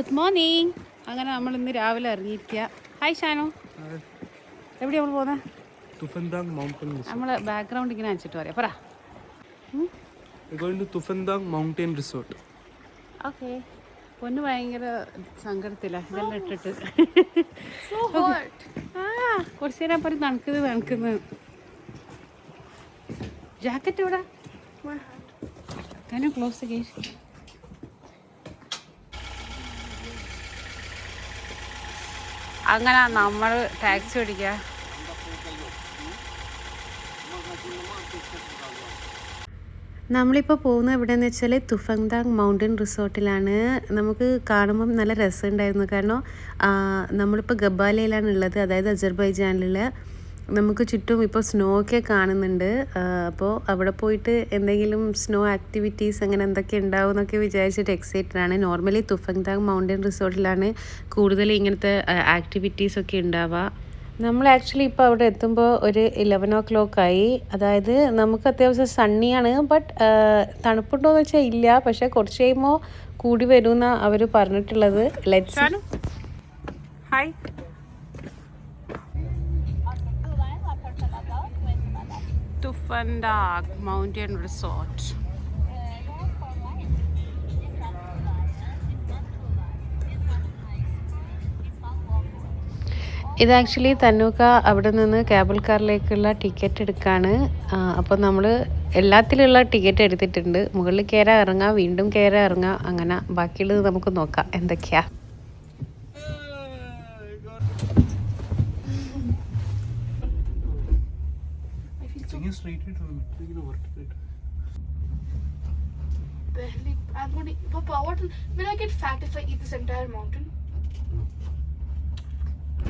Good morning. അങ്ങനെ നമ്മൾ ഇന്ന് രാവിലെ ഇറങ്ങിയിരിക്കുക. ഹായ് ഷാനു, എവിടെയാണ് നമ്മൾ പോകുന്നത്? തുഫൻദാങ് മൗണ്ടൻ. നമ്മൾ ബാക്ക്ഗ്രൗണ്ട് ഇങ്ങനെ വെച്ചിട്ട് പറയാം. പറ. തുഫൻദാങ് മൗണ്ടൻ റിസോർട്ട്. ഓക്കെ. പൊന്ന് ഭയങ്കര സങ്കടത്തിലാണ് ഇതെല്ലാം ഇട്ടിട്ട്. കുറച്ച് നേരം പറയും തണുക്കുന്നത്. ജാക്കറ്റ് എവിടെ? Close gate. അങ്ങനെ നമ്മൾ ടാക്സി ഓടിക്കുക. നമ്മളിപ്പോൾ പോകുന്നത് എവിടെയെന്ന് വെച്ചാൽ തുഫൻദാങ് മൗണ്ടൻ റിസോർട്ടിലാണ്. നമുക്ക് കാണുമ്പം നല്ല രസമുണ്ടായിരുന്നു. കാരണം നമ്മളിപ്പോൾ ഗബാലയിലാണ് ഉള്ളത്, അതായത് അസർബൈജാനിൽ. നമുക്ക് ചുറ്റും ഇപ്പോൾ സ്നോ ഒക്കെ കാണുന്നുണ്ട്. അപ്പോൾ അവിടെ പോയിട്ട് എന്തെങ്കിലും സ്നോ ആക്ടിവിറ്റീസ് അങ്ങനെ എന്തൊക്കെ ഉണ്ടാവും എന്നൊക്കെ വിചാരിച്ചിട്ട് എക്സൈറ്റഡ് ആണ്. നോർമലി തുഫൻദാങ് മൗണ്ടൻ റിസോർട്ടിലാണ് കൂടുതൽ ഇങ്ങനത്തെ ആക്ടിവിറ്റീസൊക്കെ ഉണ്ടാവുക. നമ്മൾ ആക്ച്വലി ഇപ്പോൾ അവിടെ എത്തുമ്പോൾ ഒരു 11 o'clock ആയി. അതായത് നമുക്ക് അത്യാവശ്യം സണ്ണിയാണ്, ബട്ട് തണുപ്പുണ്ടോ എന്ന് വെച്ചാൽ ഇല്ല. പക്ഷേ കുറച്ച് കഴിയുമ്പോൾ കൂടി വരുമെന്നാണ് അവർ പറഞ്ഞിട്ടുള്ളത്. Let's. Hi. Tufandag mountain resort. ഇത് ആക്ച്വലി തന്നൂക്ക അവിടെ നിന്ന് കേബിൾ കാറിലേക്കുള്ള ടിക്കറ്റ് എടുക്കുകയാണ്. അപ്പോൾ നമ്മൾ എല്ലാത്തിലുള്ള ടിക്കറ്റ് എടുത്തിട്ടുണ്ട്. മുകളിൽ കയറാൻ ഇറങ്ങാം, വീണ്ടും കയറാൻ ഇറങ്ങാം, അങ്ങനെ ബാക്കിയുള്ളത് നമുക്ക് നോക്കാം എന്തൊക്കെയാ.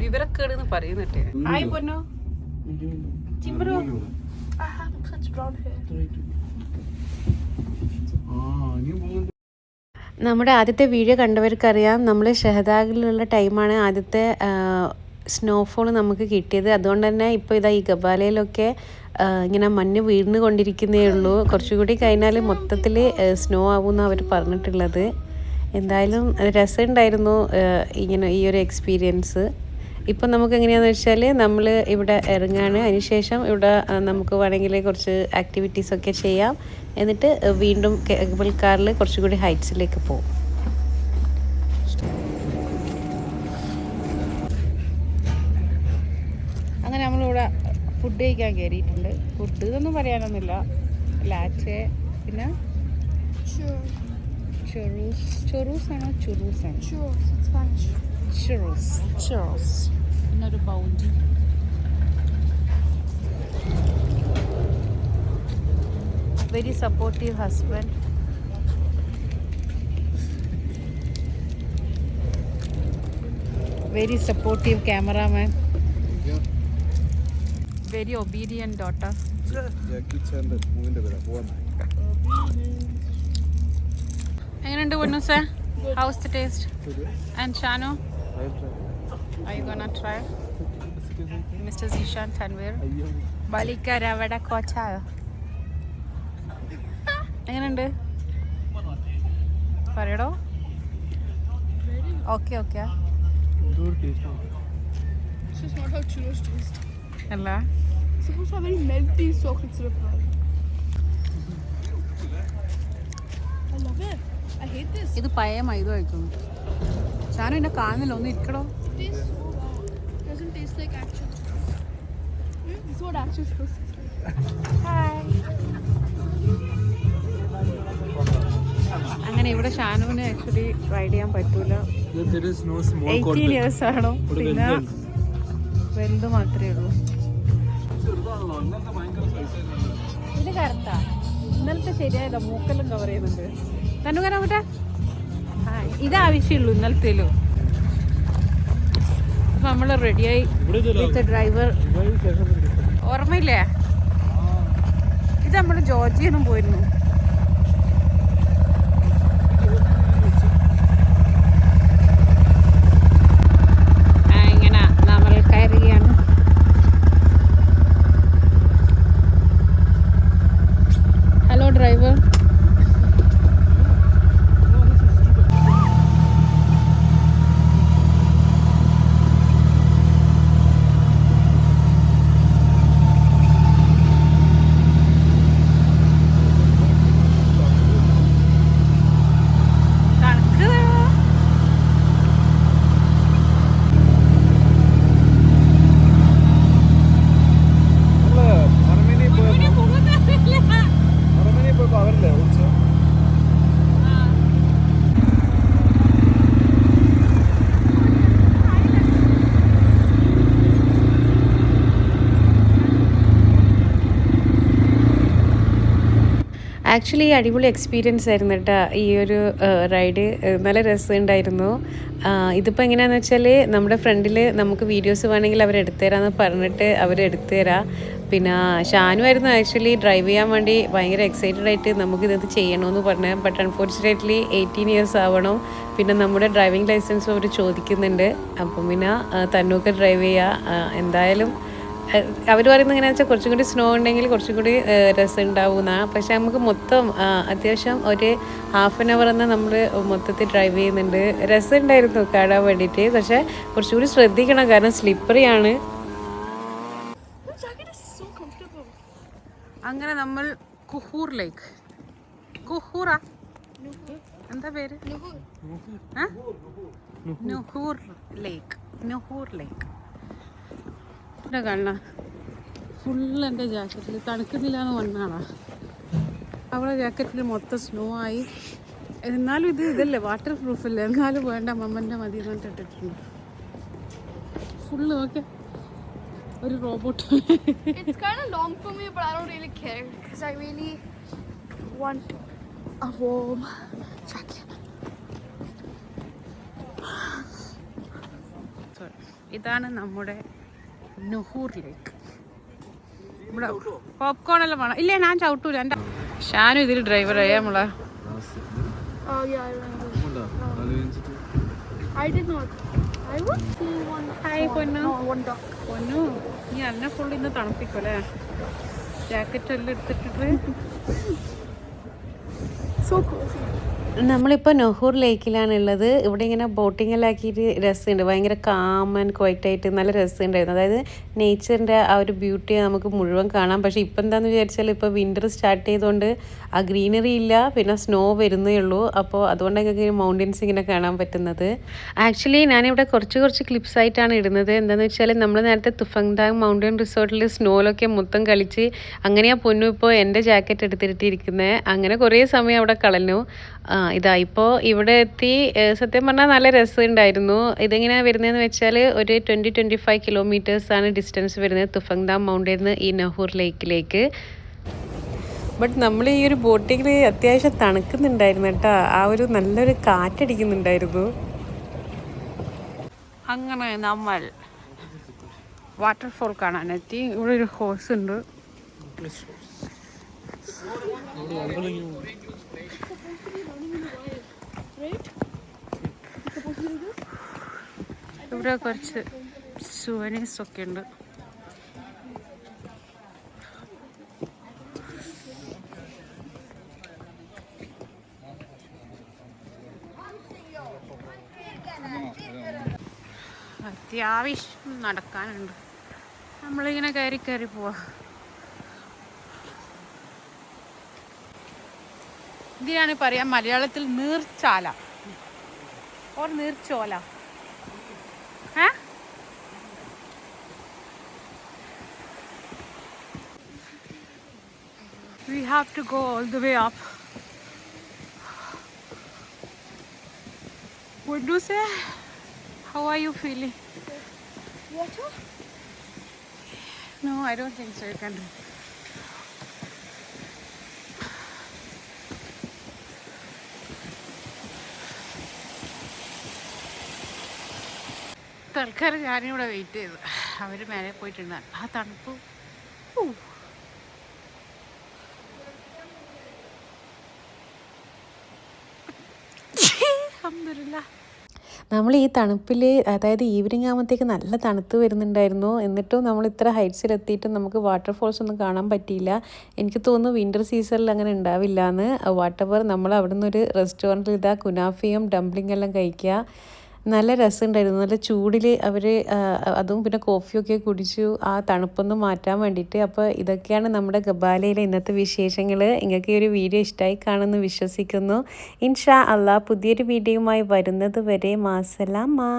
വിവരക്കേടെന്ന് പറയുന്നിട്ടേ. ഹായ് പൊന്നു. ചിമ്പറു. നമ്മുടെ ആദ്യത്തെ വീഡിയോ കണ്ടവർക്കറിയാം, നമ്മൾ ഷഹദാഗിലുള്ള ടൈമാണ് ആദ്യത്തെ സ്നോഫോൾ നമുക്ക് കിട്ടിയത്. അതുകൊണ്ട് തന്നെ ഇപ്പോൾ ഇതാ ഈ ഗബാലയിലൊക്കെ ഇങ്ങനെ മഞ്ഞ് വീണ് കൊണ്ടിരിക്കുന്നേ ഉള്ളൂ. കുറച്ചുകൂടി കഴിഞ്ഞാൽ മൊത്തത്തിൽ സ്നോ ആവുമെന്ന് അവർ പറഞ്ഞിട്ടുള്ളത്. എന്തായാലും രസമുണ്ടായിരുന്നു ഇങ്ങനെ ഈ ഒരു എക്സ്പീരിയൻസ്. ഇപ്പം നമുക്ക് എങ്ങനെയാണെന്ന് വെച്ചാൽ നമ്മൾ ഇവിടെ ഇറങ്ങുകയാണ്. അതിനുശേഷം ഇവിടെ നമുക്ക് വേണമെങ്കിൽ കുറച്ച് ആക്ടിവിറ്റീസൊക്കെ ചെയ്യാം. എന്നിട്ട് വീണ്ടും കേബിൾ കാറിൽ കുറച്ചുകൂടി ഹൈറ്റ്സിലേക്ക് പോകും. അങ്ങനെ നമ്മളിവിടെ ഫുഡ് കഴിക്കാൻ കയറിയിട്ടുണ്ട്. ഫുഡ് ഇതൊന്നും പറയാനൊന്നുമില്ല. ലാറ്റെ, പിന്നെ ചൊറൂസ് ആണോ ചുറൂസ് ആണോ? ചുറൂസ്. പിന്നൊരു Bounty. Very supportive husband. Very supportive cameraman. Very obedient daughter. എങ്ങനെയുണ്ട് പൊന്നൂസേ? How's the taste? And Shanu, are you gonna try? Mr. Zishan Tanvir. Balika Ravada Kocha. എങ്ങനെയുണ്ട് പറയടോ? Okay okay. അല്ല ഇത് പഴയ മൈദ കഴിക്കുന്നു. ഷാനു എന്നെ കാണുന്നില്ല, ഒന്ന് ഇരിക്കടോ. അങ്ങനെ ഇവിടെ ഷാനുവിന് ആക്ച്വലി റൈഡ് ചെയ്യാൻ പറ്റൂല. 18 years ആണോ, പിന്നെ വലുത് മാത്രമേ ഉള്ളൂ. ഇത് കറക്റ്റാ. ഇന്നലത്തെ ശരിയായതാ, മൂക്കെല്ലാം കവർ ചെയ്യുന്നുണ്ട്. തന്നു കയറാൻ പറ്റാ. ഇത് ആവശ്യമുള്ളൂ ഇന്നലത്തേലും. അപ്പം നമ്മൾ റെഡിയായി വിത്ത് ഡ്രൈവർ. ഓർമ്മയില്ലേ, ഇത് നമ്മൾ ജോർജിയൊന്നും പോയിരുന്നു. ഇങ്ങനെ നമ്മൾ കയറുകയാണ്. Hello driver. ആക്ച്വലി അടിപൊളി എക്സ്പീരിയൻസ് ആയിരുന്നു കേട്ടോ ഈ ഒരു റൈഡ്. നല്ല രസമുണ്ടായിരുന്നു. ഇതിപ്പോൾ എങ്ങനെയാണെന്ന് വെച്ചാൽ നമ്മുടെ ഫ്രണ്ടിൽ നമുക്ക് വീഡിയോസ് വേണമെങ്കിൽ അവർ എടുത്തുതരാമെന്ന് പറഞ്ഞിട്ട് അവർ എടുത്തുതരാം. പിന്നെ ഷാനുമായിരുന്നു ആക്ച്വലി ഡ്രൈവ് ചെയ്യാൻ വേണ്ടി ഭയങ്കര എക്സൈറ്റഡ് ആയിട്ട് നമുക്കിത് ചെയ്യണമെന്ന് പറഞ്ഞു. ബട്ട് അൺഫോർച്ചുനേറ്റ്ലി 18 ഇയേഴ്സ് ആവണം. പിന്നെ നമ്മുടെ ഡ്രൈവിംഗ് ലൈസൻസും അവർ ചോദിക്കുന്നുണ്ട്. അപ്പം പിന്നെ തന്നൂക്ക് ഡ്രൈവ് ചെയ്യുക. എന്തായാലും അവർ പറയുന്നത് എങ്ങനെയാണെന്ന് വെച്ചാൽ കുറച്ചും കൂടി സ്നോ ഉണ്ടെങ്കിൽ കുറച്ചും കൂടി രസം ഉണ്ടാവുമെന്നാണ്. പക്ഷേ നമുക്ക് മൊത്തം അത്യാവശ്യം ഒരു ഹാഫ് ആൻ അവർ തന്നെ നമ്മൾ മൊത്തത്തിൽ ഡ്രൈവ് ചെയ്യുന്നുണ്ട്. രസമുണ്ടായിരുന്നു കാണാൻ വേണ്ടിയിട്ട്. പക്ഷേ കുറച്ചുകൂടി ശ്രദ്ധിക്കണം, കാരണം സ്ലിപ്പറിയാണ്. അങ്ങനെ നമ്മൾ കുഹൂർ ലേക്ക്, കുഹൂറാ എന്താ പേര്, നുഹൂർ ലേക്ക്, നുഹൂർ ലേക്ക് കാണണ ഫുള്ള് എൻ്റെ ജാക്കറ്റിൽ തണുക്കുന്നില്ല എന്ന് വന്നാളാ. അവളെ ജാക്കറ്റിൽ മൊത്തം സ്നോ ആയി. എന്നാലും ഇതല്ലേ വാട്ടർ പ്രൂഫല്ലേ, എന്നാലും വേണ്ട അമ്മമ്മൻ്റെ മതി എന്ന് ഇട്ടിട്ടുണ്ട്. ഫുള്ള് ഓക്കെ ഒരു robot. It's kind of long for me, but I don't really care because I really want a warm jacket. ഇതാണ് നമ്മുടെ നുഹൂർ ലേക്ക്. ഇവിടെ പോപ്കോൺ എല്ലാം വേണം. ഇല്ല ഞാൻ ചവിട്ടൂല. എൻ്റെ ഷാനും ഇതിൽ ഡ്രൈവറായ നമ്മളെ. Oh yeah, I remember. I did not. I would see one. Hi പൊന്നു. No, one duck. പൊന്നു നീ എന്നെ ഫുള്ള് ഇന്ന് തണുപ്പിക്കുമല്ലേ, ജാക്കറ്റ് എല്ലാം എടുത്തിട്ടിട്ട്. So cozy. നമ്മളിപ്പോൾ നുഹൂർ ലേക്കിലാണുള്ളത്. ഇവിടെ ഇങ്ങനെ ബോട്ടിംഗ് എല്ലാം ആക്കിയിട്ട് രസമുണ്ട്. ഭയങ്കര കാം ആൻഡ് ക്വൈറ്റായിട്ട് നല്ല രസമുണ്ടായിരുന്നു. അതായത് നേച്ചറിൻ്റെ ആ ഒരു ബ്യൂട്ടി നമുക്ക് മുഴുവൻ കാണാം. പക്ഷേ ഇപ്പം എന്താണെന്ന് വിചാരിച്ചാൽ ഇപ്പോൾ വിൻ്റർ സ്റ്റാർട്ട് ചെയ്തുകൊണ്ട് ആ ഗ്രീനറി ഇല്ല, പിന്നെ സ്നോ വരുന്നേ ഉള്ളൂ. അപ്പോൾ അതുകൊണ്ട് ഞങ്ങൾക്ക് മൗണ്ടൻസ് ഇങ്ങനെ കാണാൻ പറ്റുന്നത്. ആക്ച്വലി ഞാനിവിടെ കുറച്ച് ക്ലിപ്സ് ആയിട്ടാണ് ഇടുന്നത്. എന്താണെന്ന് വെച്ചാൽ നമ്മൾ നേരത്തെ തുഫങ്താങ് മൗണ്ടൻ റിസോർട്ടിൽ സ്നോയിലൊക്കെ മൊത്തം കളിച്ച് അങ്ങനെയാണ് പൊന്നു ഇപ്പോൾ എൻ്റെ ജാക്കറ്റ് എടുത്തിട്ടിരിക്കുന്നത്. അങ്ങനെ കുറേ സമയം അവിടെ കളഞ്ഞു. ഇതാ ഇപ്പോൾ ഇവിടെ എത്തി. സത്യം പറഞ്ഞാൽ നല്ല രസമുണ്ടായിരുന്നു. ഇതെങ്ങനെയാണ് വരുന്നതെന്ന് വെച്ചാൽ ഒരു 20-25 കിലോമീറ്റേഴ്സാണ് ഡിസ്റ്റൻസ് വരുന്നത് തുഫങ്താങ് മൗണ്ടനിൽ നിന്ന് ഈ നുഹൂർ ലേക്കിലേക്ക്. ബട്ട് നമ്മൾ ഈ ഒരു ബോട്ടിങ്ങിൽ അത്യാവശ്യം തണുക്കുന്നുണ്ടായിരുന്നു കേട്ടോ. ആ ഒരു നല്ലൊരു കാറ്റടിക്കുന്നുണ്ടായിരുന്നു. അങ്ങനെ നമ്മൾ വാട്ടർഫോൾ കാണാനെത്തി. ഇവിടെ ഒരു ഹോഴ്സ് ഉണ്ട്. ഇവിടെ കുറച്ച് സുവനീഴ്സ് ഒക്കെ ഉണ്ട്. അത്യാവശ്യം നടക്കാനുണ്ട്. നമ്മളിങ്ങനെ കയറി പോവാ. ഇതിനാണ് പറയാം മലയാളത്തിൽ നീർച്ചാല or നീർച്ചോല. We have to go all the way up. What do you say? How are you feeling? Water? No, I don't think so. You can do. തൽക്കാലം ഞാനിവിടെ വെയിറ്റ് ചെയ്തു. അവർ മേലെ പോയിട്ടുണ്ട്. ആ തണുപ്പ് നമ്മൾ ഈ തണുപ്പിൽ, അതായത് ഈവനിങ് ആകുമ്പോഴത്തേക്ക് നല്ല തണുത്ത് വരുന്നുണ്ടായിരുന്നു. എന്നിട്ടും നമ്മൾ ഇത്ര ഹൈറ്റ്സിലെത്തിയിട്ടും നമുക്ക് വാട്ടർഫോൾസ് ഒന്നും കാണാൻ പറ്റിയില്ല. എനിക്ക് തോന്നുന്നു വിൻ്റർ സീസണിൽ അങ്ങനെ ഉണ്ടാവില്ല എന്ന്. വാട്ടവർ നമ്മൾ അവിടെ നിന്നൊരു റെസ്റ്റോറൻറ്റിൽ ഇതാ കുനാഫയും ഡംപ്ലിംഗ് എല്ലാം കഴിക്കുക. നല്ല രസമുണ്ടായിരുന്നു. നല്ല ചൂടിൽ അവർ അതും പിന്നെ കോഫിയൊക്കെ കുടിച്ചു ആ തണുപ്പൊന്ന് മാറ്റാൻ വേണ്ടിയിട്ട്. അപ്പോൾ ഇതൊക്കെയാണ് നമ്മുടെ ഗബാലയിലെ ഇന്നത്തെ വിശേഷങ്ങൾ. നിങ്ങൾക്ക് ഈ ഒരു വീഡിയോ ഇഷ്ടമായി കാണുമെന്ന് വിശ്വസിക്കുന്നു. ഇൻഷാ അള്ളാ പുതിയൊരു വീഡിയോയുമായി വരുന്നത് വരെ മാസലാമ.